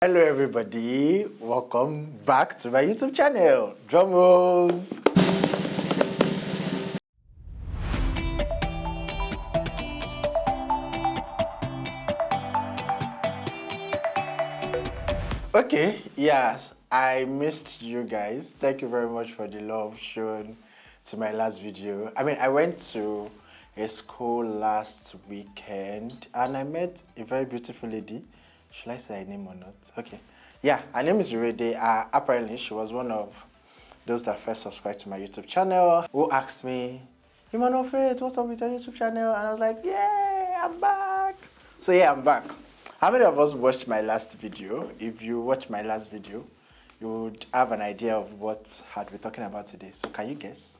Hello everybody, welcome back to my YouTube channel. Drum rolls. Okay, yes, I missed you guys. Thank you very much for the love shown to my last video. I went to a school last weekend and I met a very beautiful lady. Should I say her name or not? Okay. Yeah, her name is Urede. Apparently, she was one of those that first subscribed to my YouTube channel who asked me, "Human of Faith, what's up with your YouTube channel?" And I was like, "Yeah, I'm back." So yeah, I'm back. How many of us watched my last video? If you watched my last video, you would have an idea of what I'd be talking about today. So can you guess?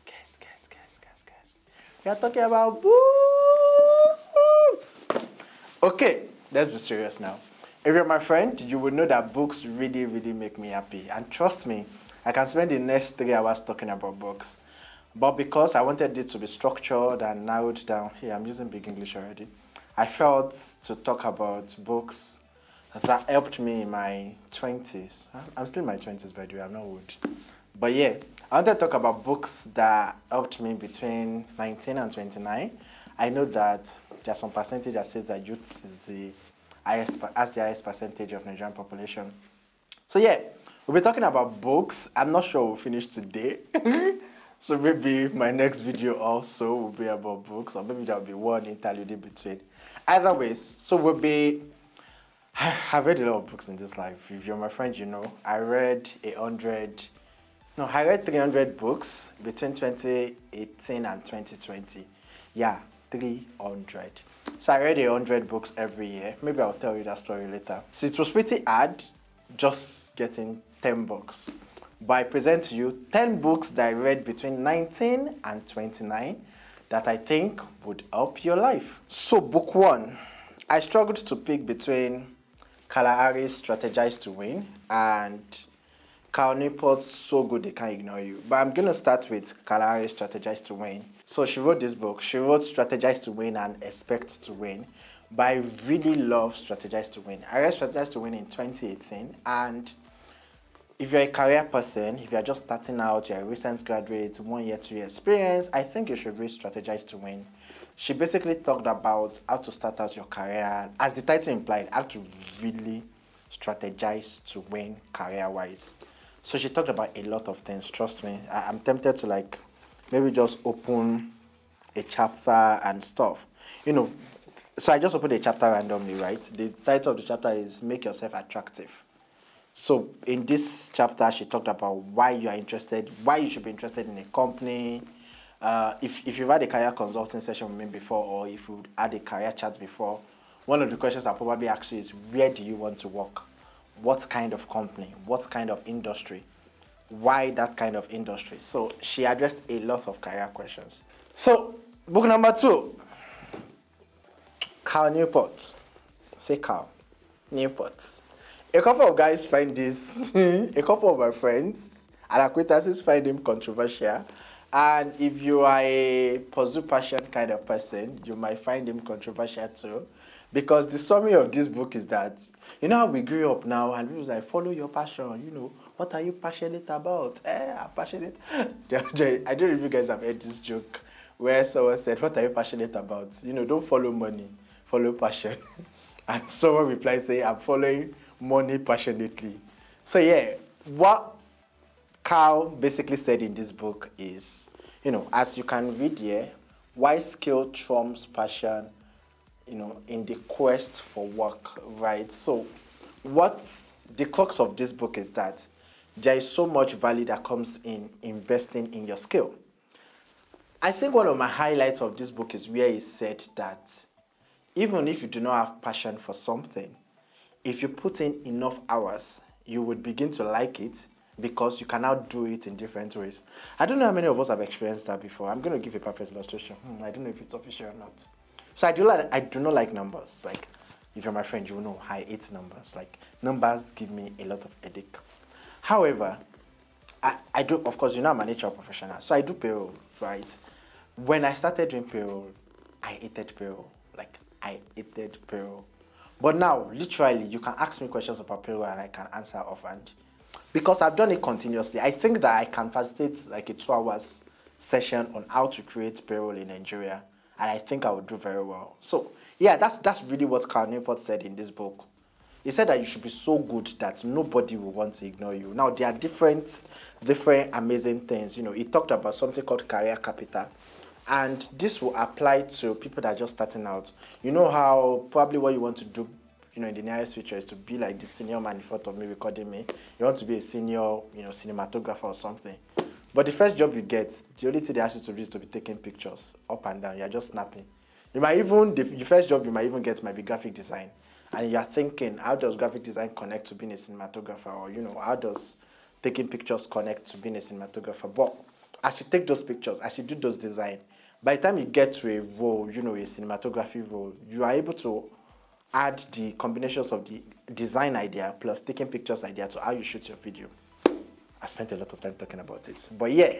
Guess. We are talking about books. Okay, let's be serious now. If you're my friend, you will know that books really make me happy. And trust me, I can spend the next 3 hours talking about books. But because I wanted it to be structured and narrowed down, here I'm using big English already, I felt to talk about books that helped me in my 20s. I'm still in my 20s, by the way, I'm not old. But yeah, I wanted to talk about books that helped me between 19 and 29. I know that there's some percentage that says that youth is the highest percentage of Nigerian population. So yeah, we'll be talking about books. I'm not sure we'll finish today. So maybe my next video also will be about books, or maybe there'll be one interlude in between. Either ways, so I've read a lot of books in this life. If you're my friend, you know, I read 300 books between 2018 and 2020. Yeah, 300. So I read 100 books every year. Maybe I'll tell you that story later. So it was pretty hard just getting 10 books. But I present to you 10 books that I read between 19 and 29 that I think would help your life. So book one, I struggled to pick between Kalahari's Strategize to Win and Cal Newport's So Good They Can't Ignore You. But I'm going to start with Kalahari's Strategize to Win. So she wrote this book. She wrote Strategize to Win and Expect to Win. But I really love Strategize to Win. I read Strategize to Win in 2018. And if you're a career person, if you're just starting out, you're a recent graduate, 1 year, 2 year experience, I think you should read Strategize to Win. She basically talked about how to start out your career. As the title implied, how to really strategize to win career-wise. So she talked about a lot of things, trust me. I'm tempted to maybe just open a chapter and stuff. So I just opened a chapter randomly, right? The title of the chapter is Make Yourself Attractive. So in this chapter, she talked about why you should be interested in a company. If you've had a career consulting session with me before, or if you've had a career chat before, one of the questions I'll probably ask you is, where do you want to work? What kind of company? What kind of industry? Why that kind of industry? So she addressed a lot of career questions. So book number 2, Cal Newport. Say Cal Newport. A couple of guys find this, a couple of my friends and acquaintances find him controversial. And if you are a pursue passion kind of person, you might find him controversial too. Because the summary of this book is that, you know how we grew up now and people like, follow your passion, what are you passionate about? I'm passionate. I don't know if you guys have heard this joke where someone said, what are you passionate about? Don't follow money, follow passion. And someone replied saying, I'm following money passionately. So yeah, what Cal basically said in this book is, as you can read here, why skill trumps passion, in the quest for work, right? So what the crux of this book is that there is so much value that comes in investing in your skill. I think one of my highlights of this book is where he said that even if you do not have passion for something, if you put in enough hours, you would begin to like it because you can now do it in different ways. I don't know how many of us have experienced that before. I'm going to give a perfect illustration. I don't know if it's official or not. So I do not like numbers. Like, if you're my friend, you will know I hate numbers. Like, numbers give me a lot of headache. However, I do, of course, I'm an HR professional, so I do payroll, right? When I started doing payroll, I hated payroll. Like, I hated payroll. But now, literally, you can ask me questions about payroll and I can answer offhand. Because I've done it continuously, I think that I can facilitate like a 2 hours session on how to create payroll in Nigeria, and I think I would do very well. So yeah, that's really what Carl Newport said in this book. He said that you should be so good that nobody will want to ignore you. Now there are different amazing things. He talked about something called career capital. And this will apply to people that are just starting out. You know how probably what you want to do, in the nearest future is to be like the senior man in front of me recording me. You want to be a senior, cinematographer or something. But the first job you get, the only thing they ask you to do is to be taking pictures up and down. You're just snapping. You might even, the first job you might even get might be graphic design. And you're thinking, how does graphic design connect to being a cinematographer? Or, how does taking pictures connect to being a cinematographer? But as you take those pictures, as you do those design, by the time you get to a role, a cinematography role, you are able to add the combinations of the design idea plus taking pictures idea to how you shoot your video. I spent a lot of time talking about it. But yeah,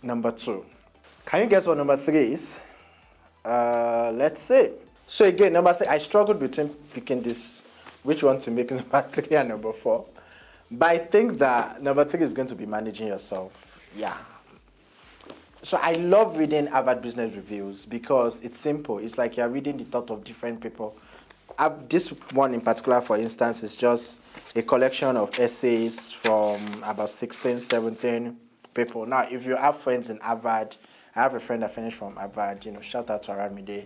number 2. Can you guess what number 3 is? Let's see. So again, number 3, I struggled between picking which one to make number 3 and number 4. But I think that number 3 is going to be managing yourself. Yeah. So I love reading Harvard Business Reviews because it's simple. It's like you're reading the thought of different people. This one in particular, for instance, is just a collection of essays from about 16, 17 people. Now, if you have friends in Harvard, I have a friend that finished from Harvard, shout out to Aramide,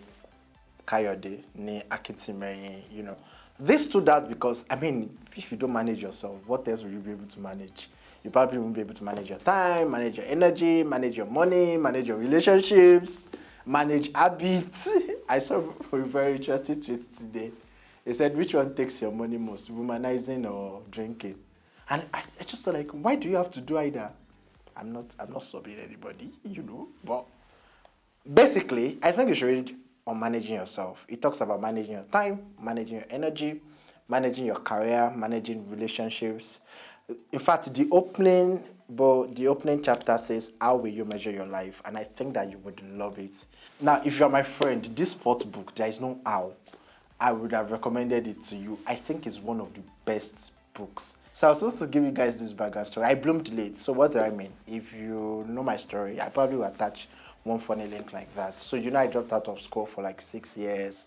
Kayode, Ne Akintimei, This stood out because, if you don't manage yourself, what else will you be able to manage? You probably won't be able to manage your time, manage your energy, manage your money, manage your relationships, manage habits. I saw a very interesting tweet today. He said, which one takes your money most, womanizing or drinking? And I just thought, like, why do you have to do either? I'm not subbing anybody, But basically, I think you should read on managing yourself. It talks about managing your time, managing your energy, managing your career, managing relationships. In fact, the opening chapter says, how will you measure your life? And I think that you would love it. Now, if you're my friend, this 4th book, there is no how. I would have recommended it to you. I think it's one of the best books. So I was supposed to give you guys this background story. I bloomed late. So what do I mean? If you know my story, I probably will attach one funny link like that. So I dropped out of school for like 6 years.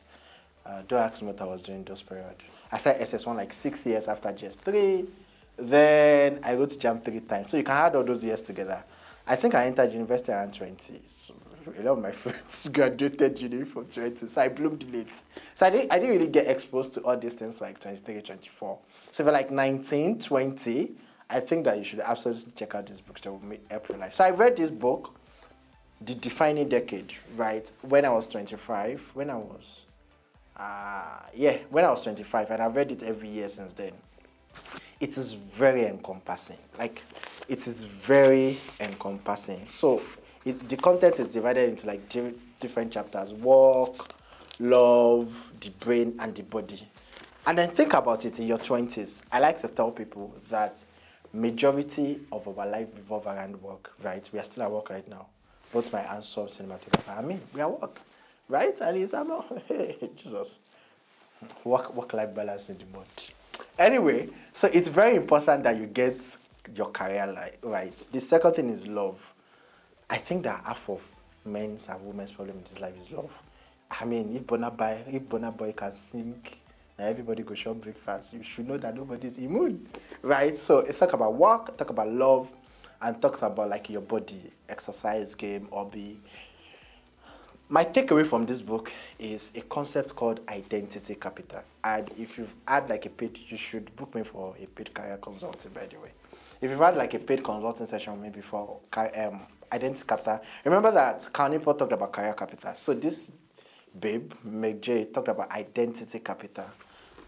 Don't ask me what I was doing those period. I started SS1 like 6 years after GS3. Then I wrote JAM 3 times. So you can add all those years together. I think I entered university around 20. So a lot of my friends graduated uni from 20. So I bloomed late. So I didn't really get exposed to all these things like 23, 24. So if you're like 19, 20, I think that you should absolutely check out these books that will help your life. So I read this book, The Defining Decade, right? When I was 25. When I was 25. And I've read it every year since then. It is very encompassing. Like, it is very encompassing. So, the content is divided into like different chapters: work, love, the brain, and the body. And then think about it in your 20s. I like to tell people that majority of our life revolve around work, right? We are still at work right now. Both my and sub cinematographer. We are at work, right? And it's hey, Jesus. Work-life balance in the mud. Anyway, so it's very important that you get your career right. The second thing is love. I think that half of men's and women's problem in this life is love. If Burna Boy can sing, now everybody go shop breakfast. You should know that nobody's immune, right? So it talk about work, talk about love, and talks about like your body, exercise, game, hobby. My takeaway from this book is a concept called identity capital. And if you've had like a paid, you should book me for a paid career consulting, by the way. If you've had like a paid consulting session maybe for identity capital, remember that Carl Newport talked about career capital. So this babe, Meg J, talked about identity capital.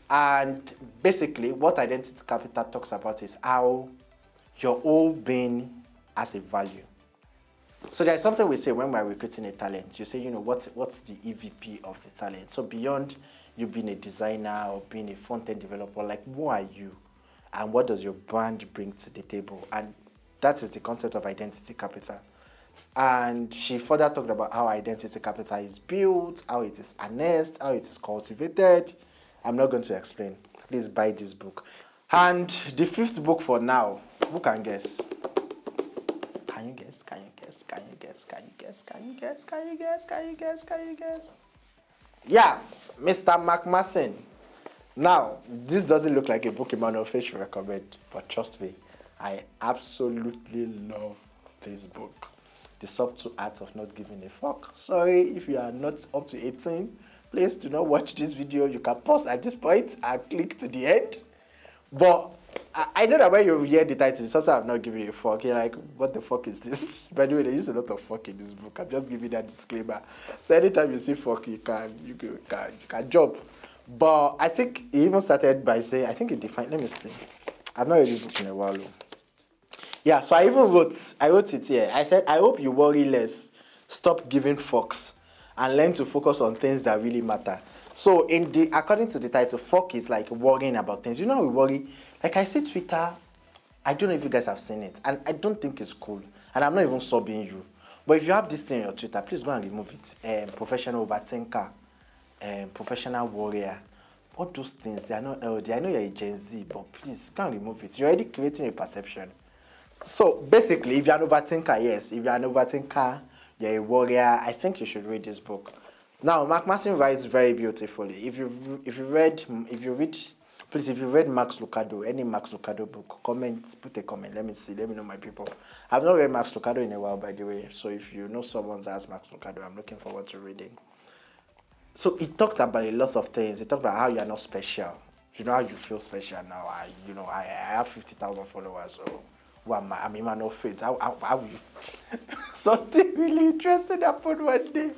And basically what identity capital talks about is how your whole being has a value. So there's something we say when we're recruiting a talent. You say, what's the EVP of the talent? So beyond you being a designer or being a front-end developer, like who are you? And what does your brand bring to the table? And that is the concept of identity capital. And she further talked about how identity capital is built, how it is harnessed, how it is cultivated. I'm not going to explain. Please buy this book. And the fifth book for now, who can guess? Can you guess? Can you guess? Can you guess? Can you guess? Can you guess? Can you guess? Can you guess? Can you guess? Yeah, Mr. McMason. Now, this doesn't look like a book Emmanuel Faith should recommend, but trust me, I absolutely love this book. The Subtle Art of Not Giving a Fuck. Sorry if you are not up to 18, please do not watch this video. You can pause at this point and click to the end. But I know that when you hear the title, sometimes I'm not giving a fuck. You're like, what the fuck is this? By the way, they use a lot of fuck in this book. I'm just giving that disclaimer. So anytime you see fuck, you can jump. But I think he even started by saying, I think it defined, let me see. I've not read this book in a while. Yeah, so I wrote it here. I said, I hope you worry less, stop giving fucks, and learn to focus on things that really matter. So according to the title, fuck is like worrying about things. You know how we worry? Like I see Twitter, I don't know if you guys have seen it, and I don't think it's cool. And I'm not even subbing you. But if you have this thing on your Twitter, please go and remove it. Professional overthinker, professional warrior. All those things, they are not LD. I know you're a Gen Z, but please go and remove it. You're already creating a perception. So basically, if you're an overthinker, yes. If you're an overthinker, you're a warrior, I think you should read this book. Now, McMason writes very beautifully. If you read Max Lucado, any Max Lucado book, put a comment. Let me see. Let me know, my people. I've not read Max Lucado in a while, by the way. So if you know someone that has Max Lucado, I'm looking forward to reading. So he talked about a lot of things. He talked about how you are not special. You know how you feel special now. I have 50,000 followers, so who am I? I'm Emmanuel Faith. How you? Something really interesting happened one day.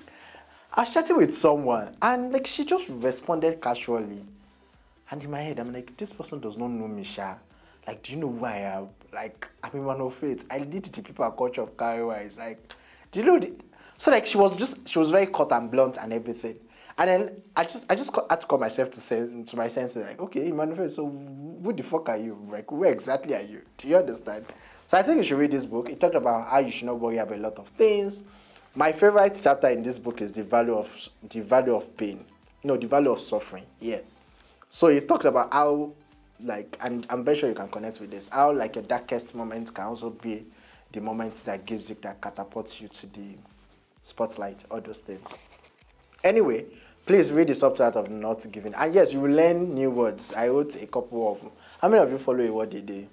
I was chatting with someone, and like she just responded casually. And in my head, I'm like, this person does not know me, Sha. Like, do you know who I am? Like, I'm Emmanuel Faith. I lead the people at culture of Kaiwa. Like, do you know so like she was very cut and blunt and everything. And then I just had to call myself to my senses, like, okay, Emmanuel, so who the fuck are you? Like, where exactly are you? Do you understand? So I think you should read this book. It talked about how you should not worry about a lot of things. My favorite chapter in this book is the value of pain. No, the value of suffering. Yeah. So it talked about how, like, and I'm very sure you can connect with this, how like your darkest moments can also be the moments that catapults you to the spotlight, all those things. Anyway, please read the Subtle Art of Not Giving. And yes, you will learn new words. I wrote a couple of them. How many of you follow A Word a Day?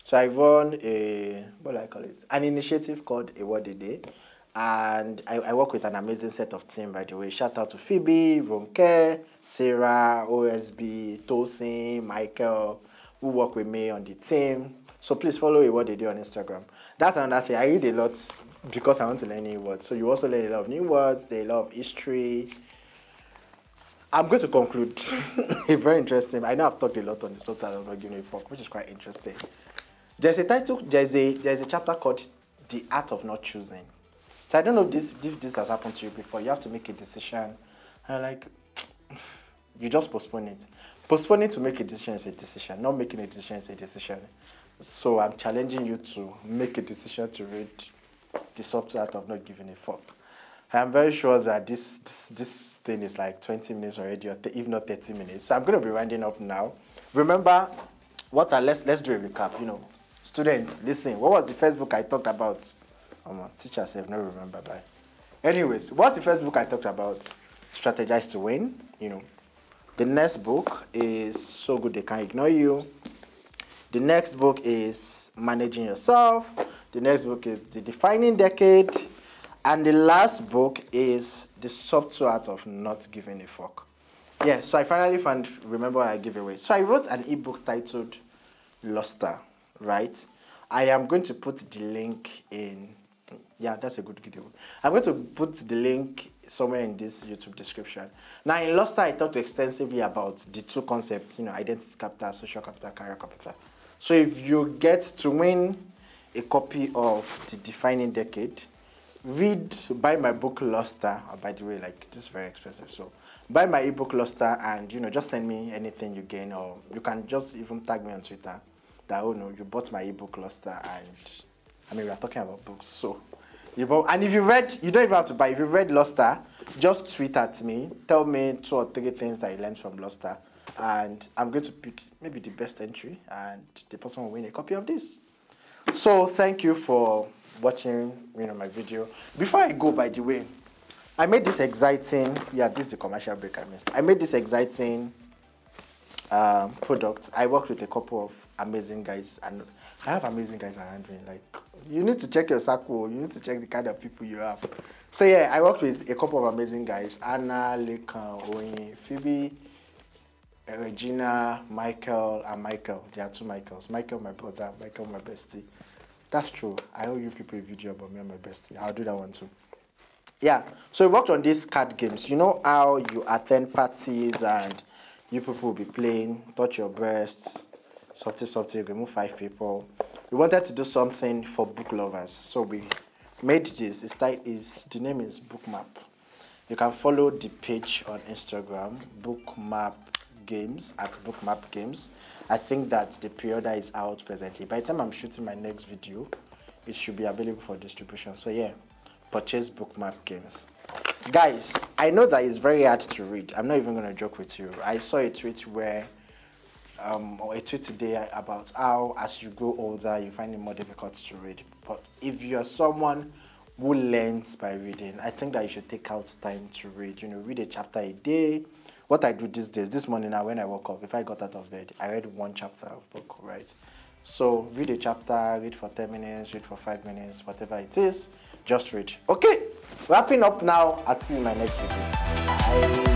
So I run an initiative called A Word a Day. And I work with an amazing set of team, by the way. Shout out to Phoebe, Ronke, Sarah, OSB, Tosin, Michael, who work with me on the team. So please follow A Word a Day on Instagram. That's another thing. I read a lot because I want to learn new words. So you also learn a lot of new words, a lot of history. I'm going to conclude. It's very interesting. I know I've talked a lot on the subject of not giving a fuck, which is quite interesting. There's a chapter called The Art of Not Choosing. So I don't know if this has happened to you before. You have to make a decision, and like, you just postpone it. Postponing to make a decision is a decision. Not making a decision is a decision. So I'm challenging you to make a decision to read The Subtle Art of Not Giving a Fuck. I'm very sure that this thing is like 20 minutes already, or if not 30 minutes. So I'm going to be winding up now. Remember, let's do a recap. You know, students, listen. What was the first book I talked about? Teachers have not remember by. Anyways, what's the first book I talked about? Strategize to Win. You know, the next book is So Good They Can't Ignore You. The next book is Managing Yourself. The next book is The Defining Decade. And the last book is The Subtle Art of Not Giving a Fuck. Yeah, so I finally remember I gave away. So I wrote an ebook titled Luster, right? I am going to put the link in. Yeah, that's a good video. I'm going to put the link somewhere in this YouTube description. Now, in Luster, I talked extensively about the two concepts, you know, identity capital, social capital, career capital. So if you get to win a copy of The Defining Decade, buy my book Luster. Oh, by the way, like, this is very expensive. So buy my ebook Luster and, you know, just send me anything you gain, or you can just even tag me on Twitter that, oh no, you bought my ebook Luster. And I mean, we are talking about books, so and if you read, you don't even have to buy. If you read Luster, just tweet at me, tell me 2 or 3 things that you learned from Luster, and I'm going to pick maybe the best entry, and the person will win a copy of this. So thank you for watching, my video. Before I go, by the way, I made this exciting. Yeah, this is the commercial break I missed. I made this exciting product. I worked with a couple of amazing guys, and I have amazing guys around me. Like, you need to check your circle. You need to check the kind of people you have. So yeah, I worked with a couple of amazing guys: Anna, Lekan, Oyin, Phoebe, Regina, Michael, and Michael. There are two Michaels. Michael, my brother. Michael, my bestie. That's true. I owe you people a video about me and my bestie. I'll do that one too. Yeah. So we worked on these card games. You know how you attend parties and you people will be playing, touch your breast, something, remove 5 people. We wanted to do something for book lovers. So we made this. The name is Bookmap. You can follow the page on Instagram, Bookmap Games, at Bookmap Games. I think that the pre-order is out presently. By the time I'm shooting my next video, it should be available for distribution. So yeah, purchase Bookmap Games. Guys, I know that it's very hard to read. I'm not even going to joke with you. I saw a tweet or a tweet today about how as you grow older, you find it more difficult to read. But if you're someone who learns by reading, I think that you should take out time to read. Read a chapter a day. What I do these days, this morning now when I woke up, if I got out of bed, I read 1 chapter of book, right? So read a chapter, read for 10 minutes, read for 5 minutes, whatever it is, just read. Okay, wrapping up now. I'll see you in my next video. Bye.